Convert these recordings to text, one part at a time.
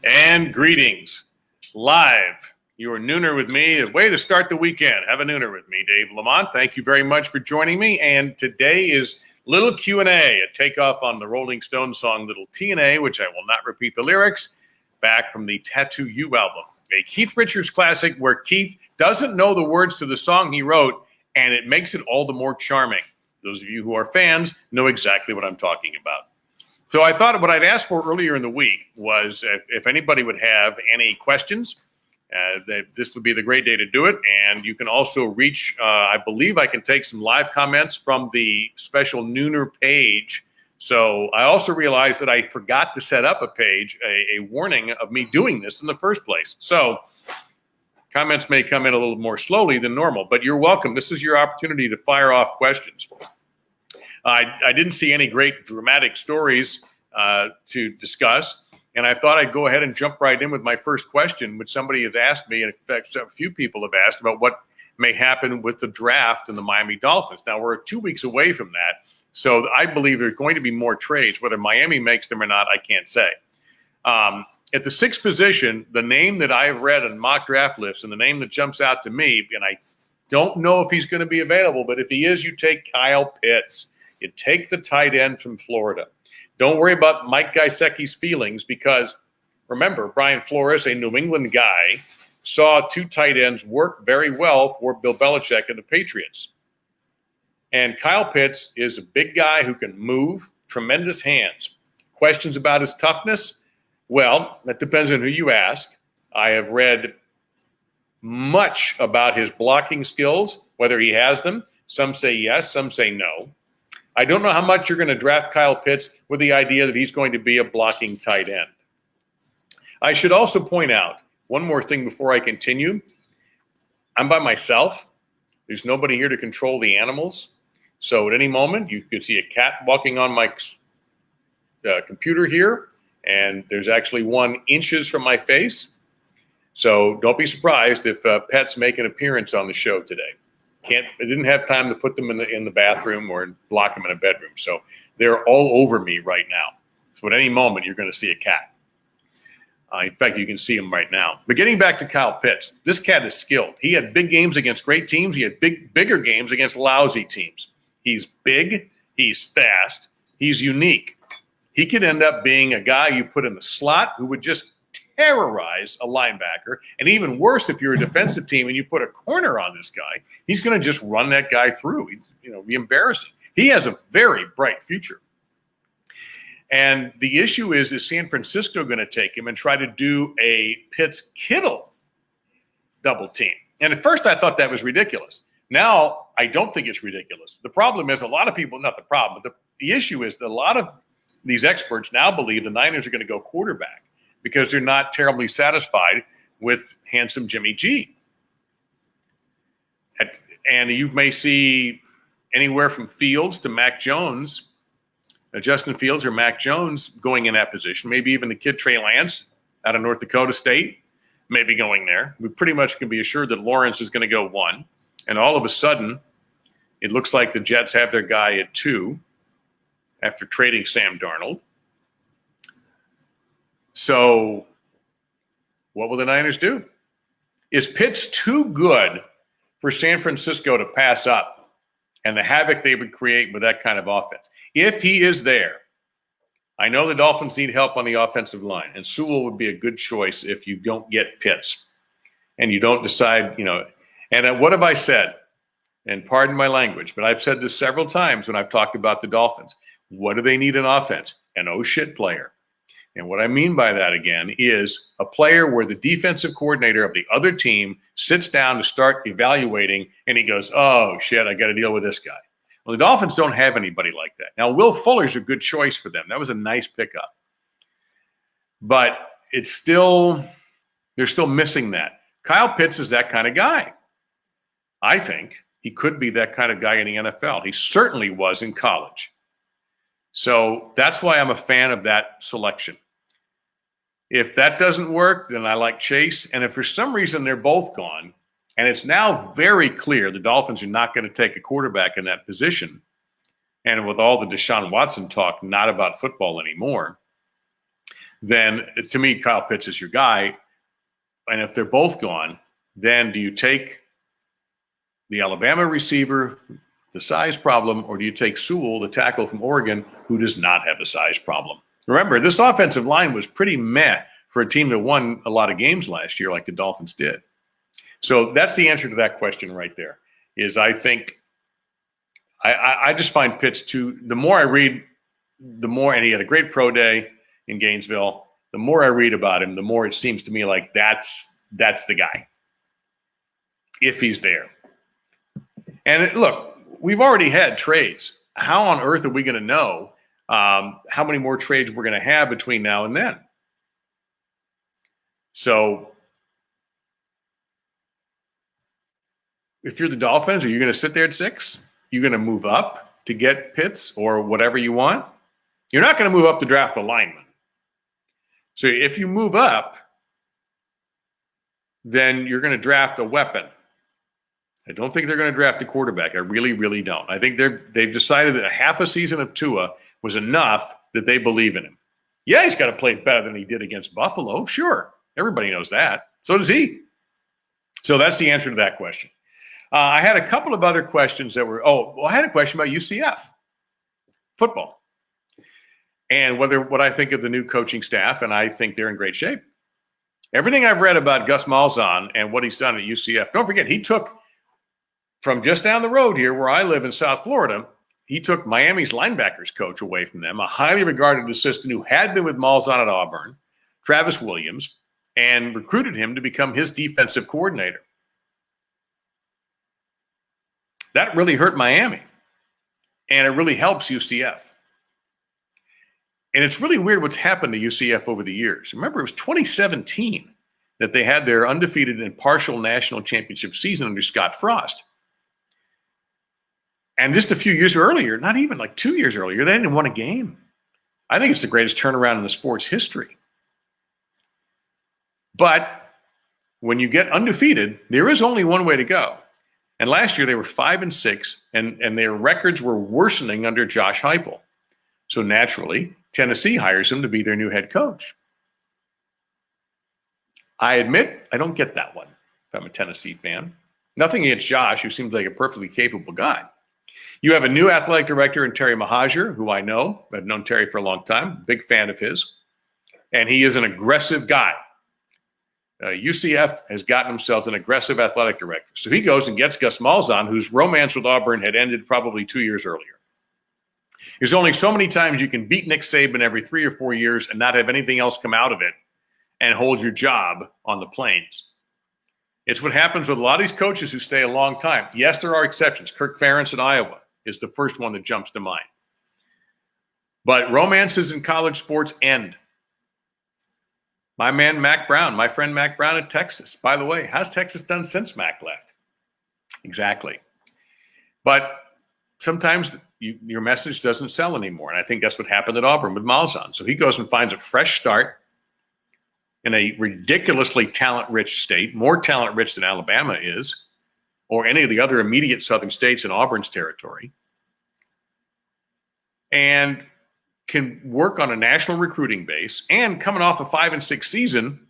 And greetings. Live, your nooner with me. A way to start the weekend. Have a nooner with me, Dave LaMont. Thank you very much for joining me. And today is little Q&A, a takeoff on the Rolling Stones song Little T&A, which I will not repeat the lyrics, back from the Tattoo You album. A Keith Richards classic where Keith doesn't know the words to the song he wrote, and it makes it all the more charming. Those of you who are fans know exactly what I'm talking about. So I thought what I'd asked for earlier in the week was if anybody would have any questions, this would be the great day to do it. And you can also reach, I believe I can take some live comments from the special Nooner page. So I also realized that I forgot to set up a page, a warning of me doing this in the first place. So comments may come in a little more slowly than normal, but you're welcome. This is your opportunity to fire off questions. I didn't see any great dramatic stories to discuss, and I thought I'd go ahead and jump right in with my first question, which somebody has asked me, and in fact, a few people have asked about what may happen with the draft and the Miami Dolphins. Now, we're 2 weeks away from that, so I believe there's going to be more trades. Whether Miami makes them or not, I can't say. At the sixth position, the name that I have read on mock draft lists and the name that jumps out to me, and I don't know if he's going to be available, but if he is, you take Kyle Pitts. You take the tight end from Florida. Don't worry about Mike Gesicki's feelings because, remember, Brian Flores, a New England guy, saw two tight ends work very well for Bill Belichick and the Patriots. And Kyle Pitts is a big guy who can move, tremendous hands. Questions about his toughness? Well, that depends on who you ask. I have read much about his blocking skills, whether he has them. Some say yes, some say no. I don't know how much you're going to draft Kyle Pitts with the idea that he's going to be a blocking tight end. I should also point out one more thing before I continue. I'm by myself. There's nobody here to control the animals. So at any moment, you could see a cat walking on my computer here, and there's actually 1 inches from my face. So don't be surprised if pets make an appearance on the show today. I didn't have time to put them in the bathroom or lock them in a bedroom. So they're all over me right now. So at any moment, you're going to see a cat. In fact, you can see him right now. But getting back to Kyle Pitts, this cat is skilled. He had big games against great teams. He had bigger games against lousy teams. He's big. He's fast. He's unique. He could end up being a guy you put in the slot who would just terrorize a linebacker. And even worse, if you're a defensive team and you put a corner on this guy, he's going to just run that guy through. He's, be embarrassing. He has a very bright future. And the issue is San Francisco going to take him and try to do a Pitts-Kittle double team? And at first I thought that was ridiculous. Now I don't think it's ridiculous. The problem is a lot of people, not the problem, but the issue is that a lot of these experts now believe the Niners are going to go quarterback, because they're not terribly satisfied with handsome Jimmy G. And you may see anywhere from Fields to Mac Jones, Justin Fields or Mac Jones going in that position, maybe even the kid Trey Lance out of North Dakota State, maybe going there. We pretty much can be assured that Lawrence is going to go 1. And all of a sudden, it looks like the Jets have their guy at 2 after trading Sam Darnold. So what will the Niners do? Is Pitts too good for San Francisco to pass up and the havoc they would create with that kind of offense? If he is there, I know the Dolphins need help on the offensive line, and Sewell would be a good choice if you don't get Pitts and you don't decide, And what have I said? And pardon my language, but I've said this several times when I've talked about the Dolphins. What do they need in offense? An oh-shit player. And what I mean by that, again, is a player where the defensive coordinator of the other team sits down to start evaluating, and he goes, oh, shit, I got to deal with this guy. Well, the Dolphins don't have anybody like that. Now, Will Fuller's a good choice for them. That was a nice pickup. But they're still missing that. Kyle Pitts is that kind of guy. I think he could be that kind of guy in the NFL. He certainly was in college. So that's why I'm a fan of that selection. If that doesn't work, then I like Chase. And if for some reason they're both gone, and it's now very clear the Dolphins are not going to take a quarterback in that position, and with all the Deshaun Watson talk, not about football anymore, then to me, Kyle Pitts is your guy. And if they're both gone, then do you take the Alabama receiver, the size problem, or do you take Sewell, the tackle from Oregon, who does not have a size problem? Remember, this offensive line was pretty meh for a team that won a lot of games last year like the Dolphins did. So that's the answer to that question right there, is I think I just find Pitts the more I read, the more, and he had a great pro day in Gainesville, the more I read about him, the more it seems to me like that's the guy, if he's there. And look, we've already had trades. How on earth are we going to know how many more trades we're going to have between now and then? So if you're the Dolphins, are you going to sit there at 6? You're going to move up to get Pitts or whatever you want? You're not going to move up to draft the lineman. So if you move up, then you're going to draft a weapon. I don't think they're going to draft a quarterback. I really, really don't. I think they've decided that a half a season of Tua was enough that they believe in him. Yeah, he's got to play better than he did against Buffalo. Sure. Everybody knows that. So does he. So that's the answer to that question. I had a couple of other questions that were, I had a question about UCF football and what I think of the new coaching staff, and I think they're in great shape. Everything I've read about Gus Malzahn and what he's done at UCF, don't forget, he took from just down the road here where I live in South Florida, he took Miami's linebackers coach away from them, a highly regarded assistant who had been with Malzahn at Auburn, Travis Williams, and recruited him to become his defensive coordinator. That really hurt Miami, and it really helps UCF. And it's really weird what's happened to UCF over the years. Remember, it was 2017 that they had their undefeated and partial national championship season under Scott Frost. And just a few years earlier, not even like 2 years earlier, they hadn't won a game. I think it's the greatest turnaround in the sport's history. But when you get undefeated, there is only one way to go. And last year they were 5-6, and their records were worsening under Josh Heupel. So naturally, Tennessee hires him to be their new head coach. I admit I don't get that one if I'm a Tennessee fan. Nothing against Josh, who seems like a perfectly capable guy. You have a new athletic director in Terry Mahajer, who I know. I've known Terry for a long time, big fan of his. And he is an aggressive guy. UCF has gotten themselves an aggressive athletic director. So he goes and gets Gus Malzahn, whose romance with Auburn had ended probably 2 years earlier. There's only so many times you can beat Nick Saban every 3 or 4 years and not have anything else come out of it and hold your job on the plains. It's what happens with a lot of these coaches who stay a long time. Yes, there are exceptions. Kirk Ferentz in Iowa is the first one that jumps to mind. But romances in college sports end. My man, Mac Brown, my friend Mac Brown at Texas. By the way, how's Texas done since Mac left? Exactly. But sometimes your message doesn't sell anymore. And I think that's what happened at Auburn with Malzahn. So he goes and finds a fresh start in a ridiculously talent-rich state, more talent-rich than Alabama is, or any of the other immediate southern states in Auburn's territory, and can work on a national recruiting base. And coming off a 5-6 season,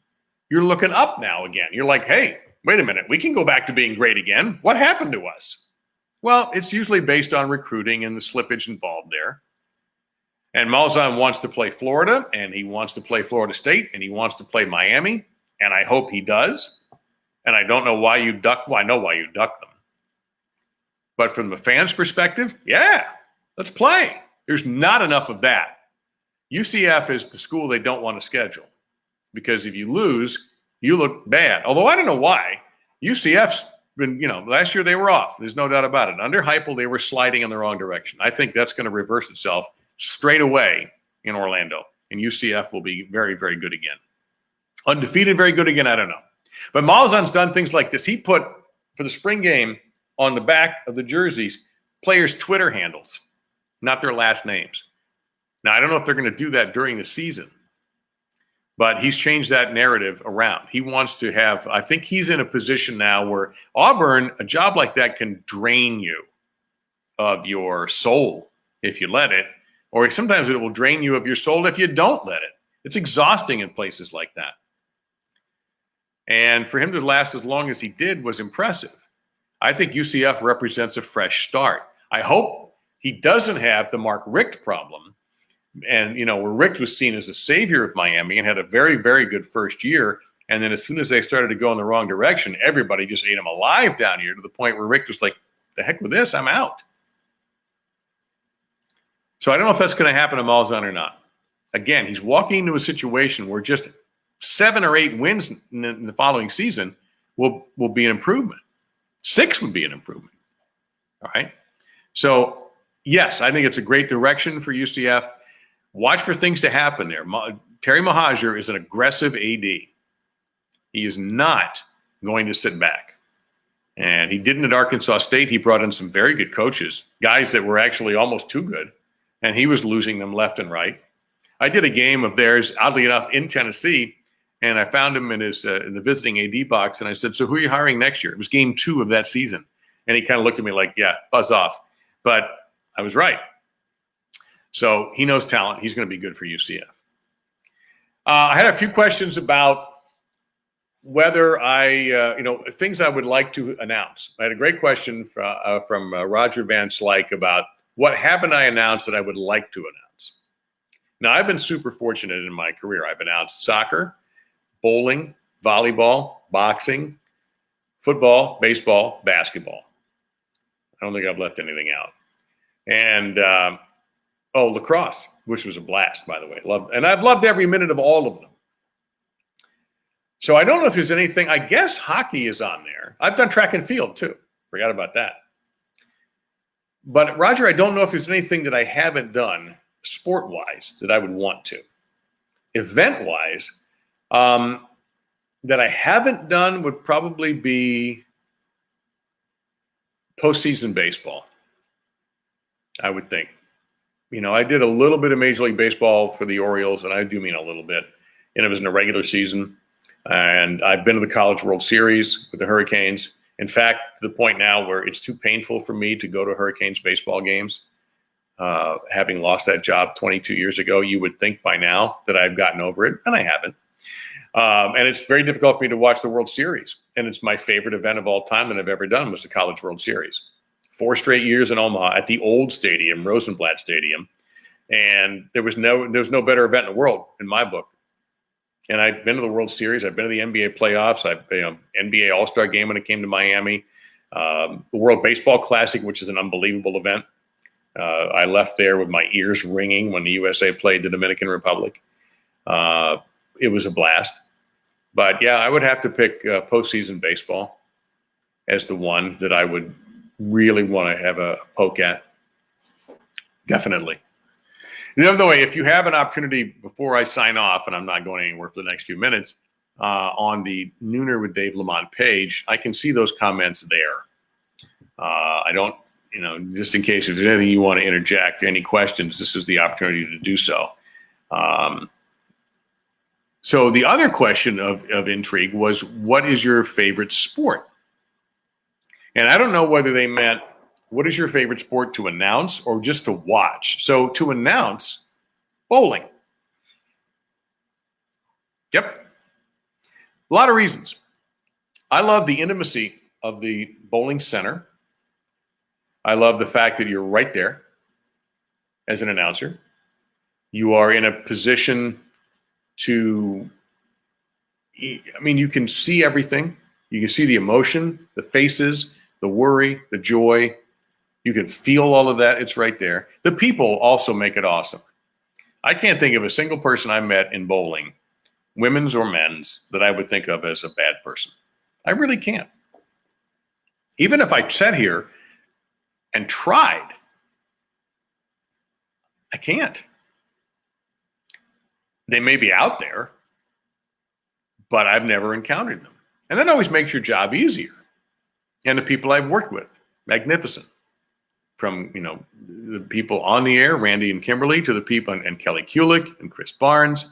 you're looking up now again. You're like, hey, wait a minute, we can go back to being great again. What happened to us? Well, it's usually based on recruiting and the slippage involved there. And Malzahn wants to play Florida, and he wants to play Florida State, and he wants to play Miami, and I hope he does. And I don't know why you duck. Well, I know why you duck them. But from the fans' perspective, yeah, let's play. There's not enough of that. UCF is the school they don't want to schedule because if you lose, you look bad. Although I don't know why. UCF's been, last year they were off. There's no doubt about it. Under Heupel, they were sliding in the wrong direction. I think that's going to reverse itself straight away in Orlando, and UCF will be very, very good again. Undefeated, very good again, I don't know. But Malzahn's done things like this. He put, for the spring game, on the back of the jerseys, players' Twitter handles, not their last names. Now, I don't know if they're going to do that during the season, but he's changed that narrative around. He wants to have, I think he's in a position now where Auburn, a job like that can drain you of your soul if you let it, or sometimes it will drain you of your soul if you don't let it. It's exhausting in places like that. And for him to last as long as he did was impressive. I think UCF represents a fresh start. I hope he doesn't have the Mark Richt problem. And, where Richt was seen as the savior of Miami and had a very, very good first year. And then as soon as they started to go in the wrong direction, everybody just ate him alive down here to the point where Richt was like, the heck with this, I'm out. So I don't know if that's going to happen to Malzahn or not. Again, he's walking into a situation where just 7 or 8 wins in the following season will be an improvement. 6 would be an improvement. All right. So, yes, I think it's a great direction for UCF. Watch for things to happen there. Terry Mohajir is an aggressive AD. He is not going to sit back. And he didn't at Arkansas State. He brought in some very good coaches, guys that were actually almost too good, and he was losing them left and right. I did a game of theirs, oddly enough, in Tennessee, and I found him in the visiting AD box, and I said, so who are you hiring next year? It was game 2 of that season. And he kind of looked at me like, yeah, buzz off. But I was right. So he knows talent. He's going to be good for UCF. I had a few questions about whether things I would like to announce. I had a great question from Roger Van Slyke about what haven't I announced that I would like to announce. Now, I've been super fortunate in my career. I've announced soccer, bowling, volleyball, boxing, football, baseball, basketball. I don't think I've left anything out. And, lacrosse, which was a blast, by the way. And I've loved every minute of all of them. So I don't know if there's anything. I guess hockey is on there. I've done track and field, too. Forgot about that. But, Roger, I don't know if there's anything that I haven't done sport-wise that I would want to. Event-wise, that I haven't done would probably be postseason baseball, I would think. I did a little bit of Major League Baseball for the Orioles, and I do mean a little bit. And it was in the regular season. And I've been to the College World Series with the Hurricanes. In fact, to the point now where it's too painful for me to go to Hurricanes baseball games. Having lost that job 22 years ago, you would think by now that I've gotten over it, and I haven't. And it's very difficult for me to watch the World Series. And it's my favorite event of all time that I've ever done was the College World Series. 4 straight years in Omaha at the old stadium, Rosenblatt Stadium. And there was no better event in the world in my book. And I've been to the World Series. I've been to the NBA playoffs. I've been NBA All-Star game when it came to Miami. The World Baseball Classic, which is an unbelievable event. I left there with my ears ringing when the USA played the Dominican Republic. It was a blast. But, yeah, I would have to pick postseason baseball as the one that I would really want to have a poke at. Definitely. The other way, if you have an opportunity before I sign off, and I'm not going anywhere for the next few minutes, on the Nooner with Dave LaMont page, I can see those comments there. I don't, just in case if there's anything you want to interject, any questions, this is the opportunity to do so. So the other question of intrigue was, what is your favorite sport? And I don't know whether they meant, what is your favorite sport to announce or just to watch? So to announce, bowling. Yep. A lot of reasons. I love the intimacy of the bowling center. I love the fact that you're right there as an announcer. You are in a position to, you can see everything. You can see the emotion, the faces, the worry, the joy. You can feel all of that. It's right there. The people also make it awesome. I can't think of a single person I met in bowling, women's or men's, that I would think of as a bad person. I really can't. Even if I sat here and tried, I can't. They may be out there, but I've never encountered them. And that always makes your job easier. And the people I've worked with, magnificent. From, the people on the air, Randy and Kimberly, to the people, and Kelly Kulick and Chris Barnes,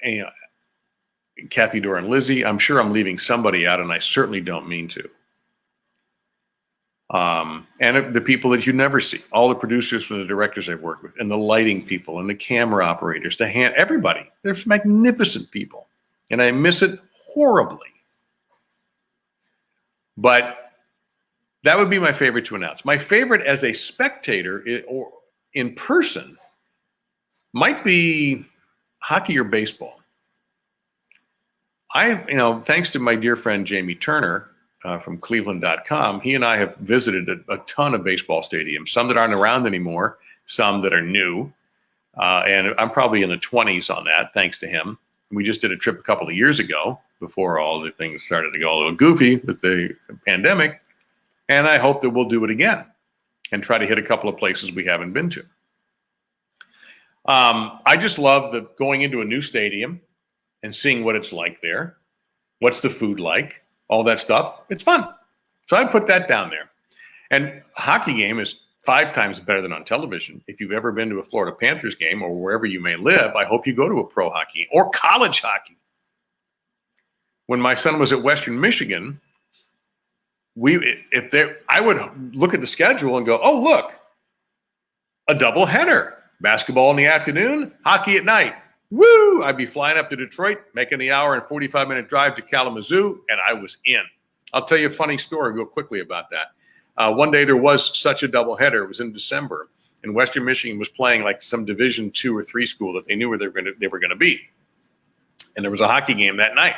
and Kathy Dorr and Lizzie. I'm sure I'm leaving somebody out, and I certainly don't mean to. And the people that you never see, all the producers and the directors I've worked with, and the lighting people, and the camera operators, everybody. They're magnificent people, and I miss it horribly. But that would be my favorite to announce. My favorite as a spectator or in person might be hockey or baseball. Thanks to my dear friend Jamie Turner from Cleveland.com, he and I have visited a ton of baseball stadiums, some that aren't around anymore, some that are new. And I'm probably in the 20s on that, thanks to him. We just did a trip a couple of years ago before all the things started to go a little goofy with the pandemic. And I hope that we'll do it again and try to hit a couple of places we haven't been to. I just love going into a new stadium and seeing what it's like there. What's the food like? All that stuff. It's fun. So I put that down there. And hockey game is 5 times better than on television. If you've ever been to a Florida Panthers game or wherever you may live, I hope you go to a pro hockey or college hockey. When my son was at Western Michigan, I would look at the schedule and go, oh, look, a double header. Basketball in the afternoon, hockey at night. Woo! I'd be flying up to Detroit, making the hour and 45-minute drive to Kalamazoo, and I was in. I'll tell you a funny story real quickly about that. One day there was such a doubleheader. It was in December, and Western Michigan was playing like some Division 2 or 3 school that they knew where they were going to be, and there was a hockey game that night.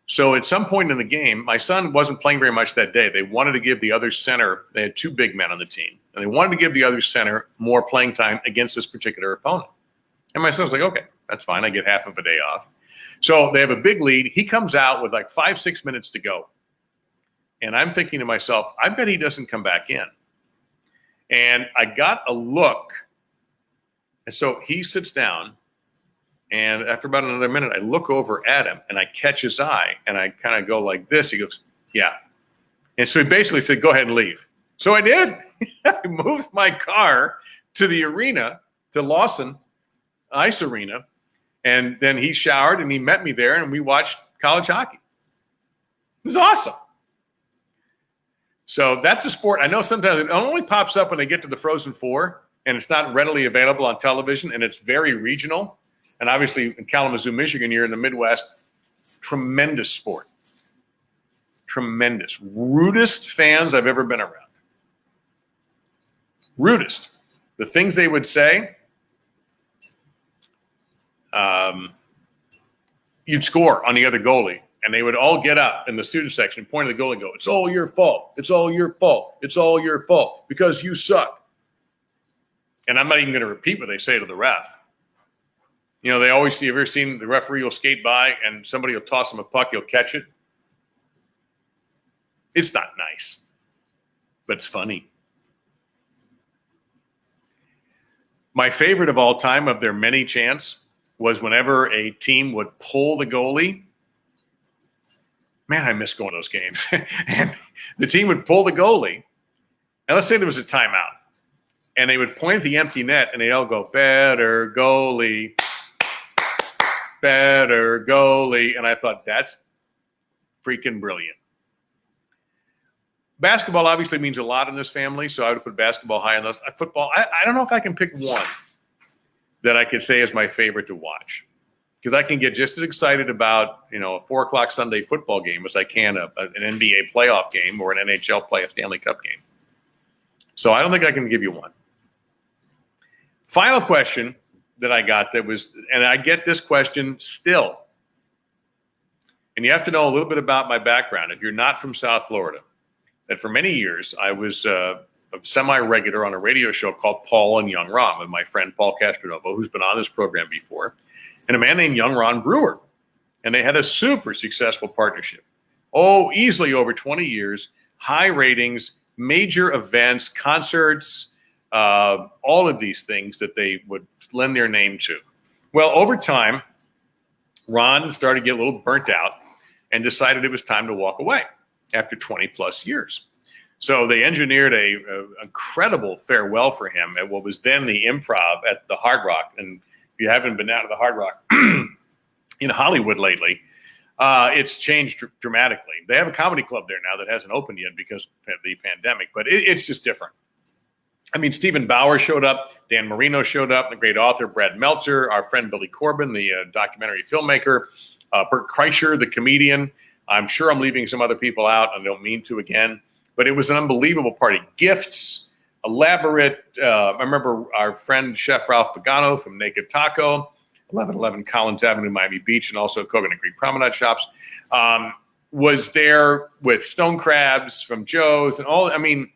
So at some point in the game, my son wasn't playing very much that day. They wanted to give the other center, they had 2 big men on the team, and they wanted to give the other center more playing time against this particular opponent. And my son was like, okay, that's fine. I get half of a day off. So they have a big lead. He comes out with like 5-6 minutes to go. And I'm thinking to myself, I bet he doesn't come back in. And I got a look. And so he sits down. And after about another minute, I look over at him and I catch his eye and I kind of go like this. He goes, yeah. And so he basically said, go ahead and leave. So I did. I moved my car to the arena, to Lawson Ice Arena. And then he showered and he met me there and we watched college hockey. It was awesome. So that's a sport. I know sometimes it only pops up when they get to the Frozen Four and it's not readily available on television and it's very regional. And obviously in Kalamazoo, Michigan, you're in the Midwest. Tremendous sport. Tremendous. Rudest fans I've ever been around. Rudest. The things they would say, you'd score on the other goalie, and they would all get up in the student section, point at the goalie and go, it's all your fault. It's all your fault. It's all your fault because you suck. And I'm not even going to repeat what they say to the ref. You know, they always see, have you ever seen the referee will skate by and somebody will toss him a puck, he'll catch it? It's not nice, but it's funny. My favorite of all time of their many chants was whenever a team would pull the goalie. Man, I miss going to those games. And the team would pull the goalie. And let's say there was a timeout. And they would point at the empty net and they'd all go, better goalie. Better goalie. And I thought, that's freaking brilliant. Basketball obviously means a lot in this family, so I would put basketball high on those. Football, I don't know if I can pick one that I could say is my favorite to watch, because I can get just as excited about, a 4:00 Sunday football game as I can an NBA playoff game or an NHL Stanley Cup game. So I don't think I can give you one. Final question that I got and I get this question still. And you have to know a little bit about my background if you're not from South Florida. That for many years I was a semi-regular on a radio show called Paul and Young Ron with my friend Paul Castronovo, who's been on this program before, and a man named Young Ron Brewer. And they had a super successful partnership. Oh, easily over 20 years, high ratings, major events, concerts, all of these things that they would lend their name to. Well, over time, Ron started to get a little burnt out and decided it was time to walk away after 20 plus years. So they engineered a incredible farewell for him at what was then the Improv at the Hard Rock. And if you haven't been out to the Hard Rock in Hollywood lately, It's changed dramatically. They have a comedy club there now that hasn't opened yet because of the pandemic, but it's just different. I mean, Stephen Bauer showed up, Dan Marino showed up, the great author Brad Meltzer, our friend Billy Corbin, the documentary filmmaker, Bert Kreischer, the comedian. I'm sure I'm leaving some other people out. I don't mean to again, but it was an unbelievable party. Gifts, elaborate. I remember our friend Chef Ralph Pagano from Naked Taco, 1111 Collins Avenue, Miami Beach, and also Coconut Creek Promenade Shops, was there with Stone Crabs from Joe's and all. I mean,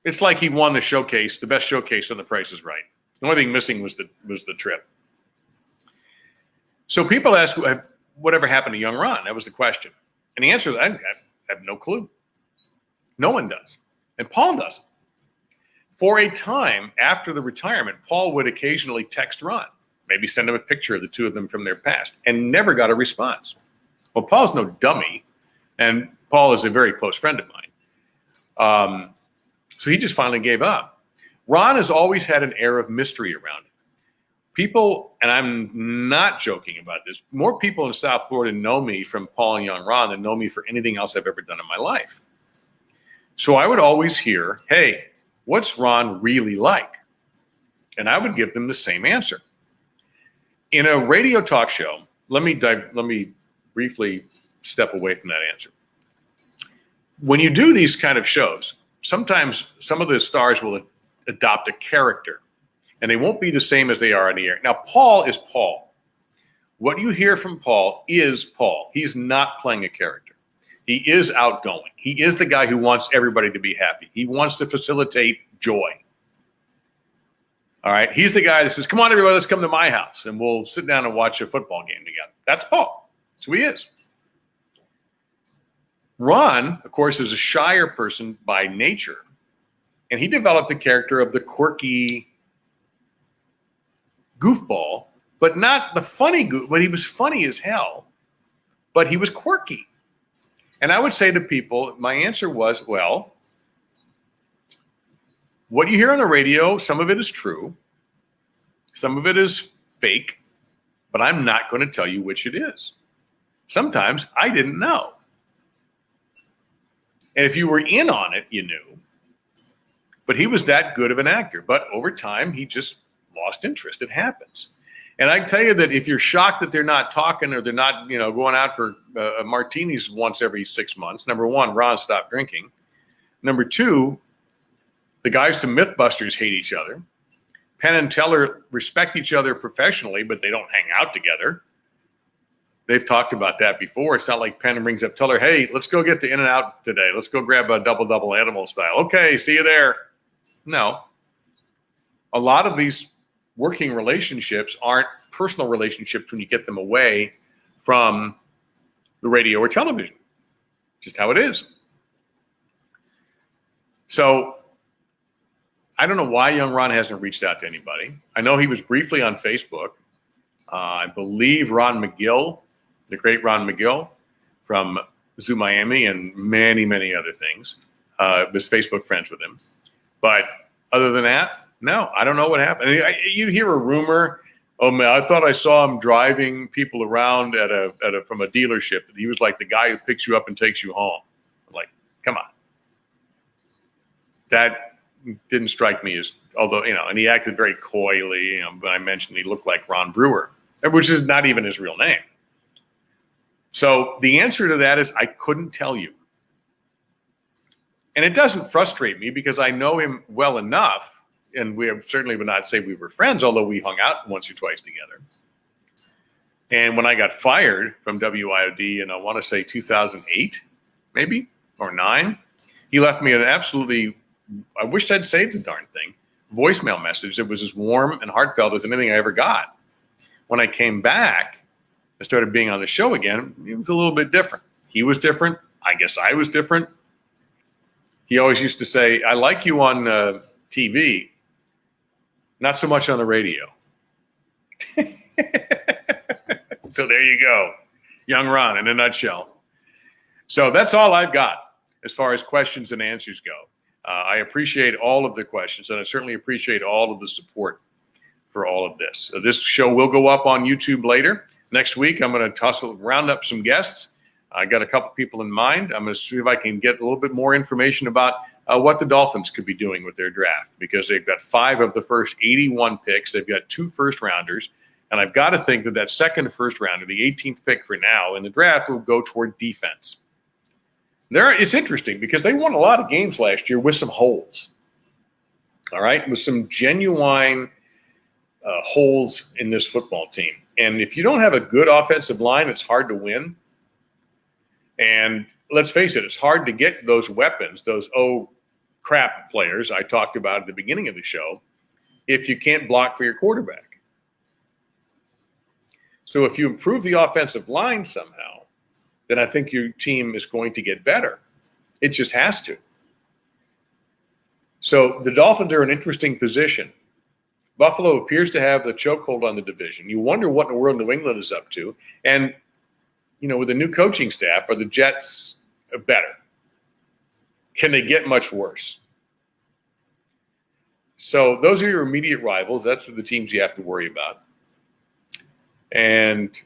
it's like he won the showcase, the best showcase on The Price is Right. The only thing missing was the trip. So people ask, whatever happened to young Ron? That was the question. And the answer is, I have no clue. No one does. And Paul doesn't. For a time after the retirement, Paul would occasionally text Ron, maybe send him a picture of the two of them from their past, and never got a response. Well, Paul's no dummy, and Paul is a very close friend of mine. So he just finally gave up. Ron has always had an air of mystery around him. People, and I'm not joking about this, more people in South Florida know me from Paul and young Ron than know me for anything else I've ever done in my life. So I would always hear, hey, what's Ron really like? And I would give them the same answer. In a radio talk show, let me briefly step away from that answer. When you do these kind of shows, sometimes some of the stars will adopt a character, and they won't be the same as they are on the air. Now, Paul is Paul. What you hear from Paul is Paul. He's not playing a character. He is outgoing. He is the guy who wants everybody to be happy. He wants to facilitate joy. All right? He's the guy that says, come on, everybody, let's come to my house, and we'll sit down and watch a football game together. That's Paul. That's who he is. Ron, of course, is a shyer person by nature, and he developed the character of the quirky goofball, but not the funny goof, but he was funny as hell, but he was quirky. And I would say to people, my answer was, well, what you hear on the radio, some of it is true, some of it is fake, but I'm not going to tell you which it is. Sometimes I didn't know. And if you were in on it, you knew. But he was that good of an actor. But over time, he just lost interest. It happens. And I can tell you that if you're shocked that they're not talking or they're not, going out for martinis once every 6 months, number one, Ron stopped drinking. Number two, the guys from Mythbusters hate each other. Penn and Teller respect each other professionally, but they don't hang out together. They've talked about that before. It's not like Penn brings up Teller, hey, let's go get to In-N-Out today. Let's go grab a double animal style. Okay, see you there. No. A lot of these working relationships aren't personal relationships when you get them away from the radio or television. Just how it is. So I don't know why young Ron hasn't reached out to anybody. I know he was briefly on Facebook. I believe Ron McGill, the great Ron McGill from Zoo Miami and many, many other things, was Facebook friends with him. But other than that, no, I don't know what happened. You hear a rumor, oh man, I thought I saw him driving people around from a dealership. That he was like the guy who picks you up and takes you home. Like, come on. That didn't strike me as, although, and he acted very coyly, but I mentioned he looked like Ron Brewer, which is not even his real name. So the answer to that is I couldn't tell you. And it doesn't frustrate me because I know him well enough, and we certainly would not say we were friends, although we hung out once or twice together. And when I got fired from WIOD in, I want to say 2008, maybe, or 9, he left me an absolutely, I wished I'd saved the darn thing, voicemail message that was as warm and heartfelt as anything I ever got. When I came back, I started being on the show again, it was a little bit different. He was different. I guess I was different. He always used to say, I like you on TV, not so much on the radio. So there you go. Young Ron in a nutshell. So that's all I've got as far as questions and answers go. I appreciate all of the questions, and I certainly appreciate all of the support for all of this. So this show will go up on YouTube later. Next week, I'm going to round up some guests. I got a couple people in mind. I'm going to see if I can get a little bit more information about what the Dolphins could be doing with their draft, because they've got 5 of the first 81 picks. They've got 2 first-rounders. And I've got to think that second first-rounder, the 18th pick for now in the draft, will go toward defense. It's interesting because they won a lot of games last year with some holes. All right, with some genuine holes in this football team. And if you don't have a good offensive line, it's hard to win. And let's face it, it's hard to get those weapons, those crap players I talked about at the beginning of the show, if you can't block for your quarterback. So if you improve the offensive line somehow, then I think your team is going to get better. It just has to. So the Dolphins are in an interesting position. Buffalo appears to have the chokehold on the division. You wonder what in the world New England is up to. And, with the new coaching staff, are the Jets better? Can they get much worse? So those are your immediate rivals. That's the teams you have to worry about. And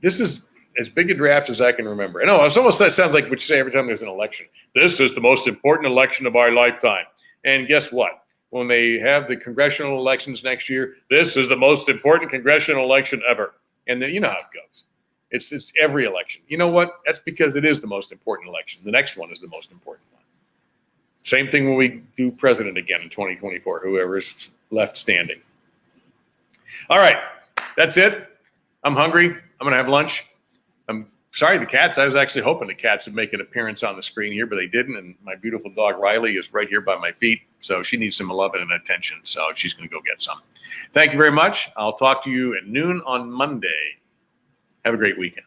this is as big a draft as I can remember. I know, it's almost that sounds like what you say every time there's an election. This is the most important election of our lifetime. And guess what? When they have the congressional elections next year, this is the most important congressional election ever. And then you know how it goes. It's every election. You know what? That's because it is the most important election. The next one is the most important one. Same thing when we do president again in 2024, whoever is left standing. All right, that's it. I'm hungry. I'm going to have lunch. I'm sorry, the cats. I was actually hoping the cats would make an appearance on the screen here, but they didn't. And my beautiful dog, Riley, is right here by my feet. So she needs some love and attention. So she's going to go get some. Thank you very much. I'll talk to you at noon on Monday. Have a great weekend.